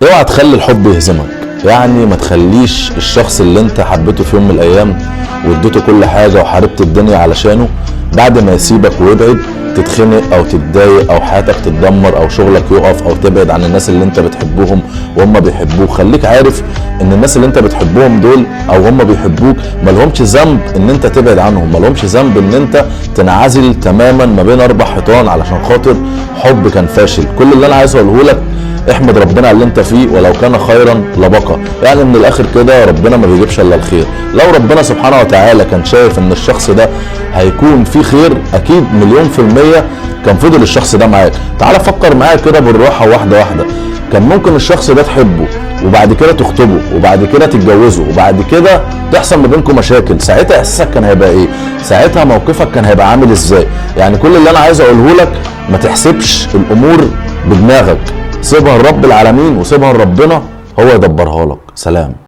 اوعى تخلي الحب يهزمك. يعني ما تخليش الشخص اللي انت حبيته في يوم من الايام واديته كل حاجة وحاربت الدنيا علشانه بعد ما يسيبك ويبعد تتخنق او تتضايق او حياتك تتدمر او شغلك يقف او تبعد عن الناس اللي انت بتحبهم وهم بيحبوك. خليك عارف ان الناس اللي انت بتحبهم دول او هم بيحبوك مالهمش ذنب ان انت تبعد عنهم، مالهمش ذنب ان انت تنعزل تماما ما بين 4 حيطان علشان خاطر حب كان فاشل. كل اللي انا عايز اقوله لك احمد ربنا على اللي انت فيه ولو كان خيرا لبقى. يعني من الاخر كده ربنا ما بيجيبش الا الخير. لو ربنا سبحانه وتعالى كان شايف ان الشخص ده هيكون فيه خير اكيد 1,000,000% كان فضل الشخص ده معاك. تعال فكر معايا كده بالراحه واحده واحده. كان ممكن الشخص ده تحبه وبعد كده تخطبه وبعد كده تتجوزه وبعد كده تحصل ما بينكم مشاكل، ساعتها احساسك كان هيبقى ايه؟ ساعتها موقفك كان هيبقى عامل ازاي؟ يعني كل اللي انا عايز اقوله لك ما تحسبش الامور بدماغك، سيبها لرب العالمين وسيبها لربنا هو يدبرها لك. سلام.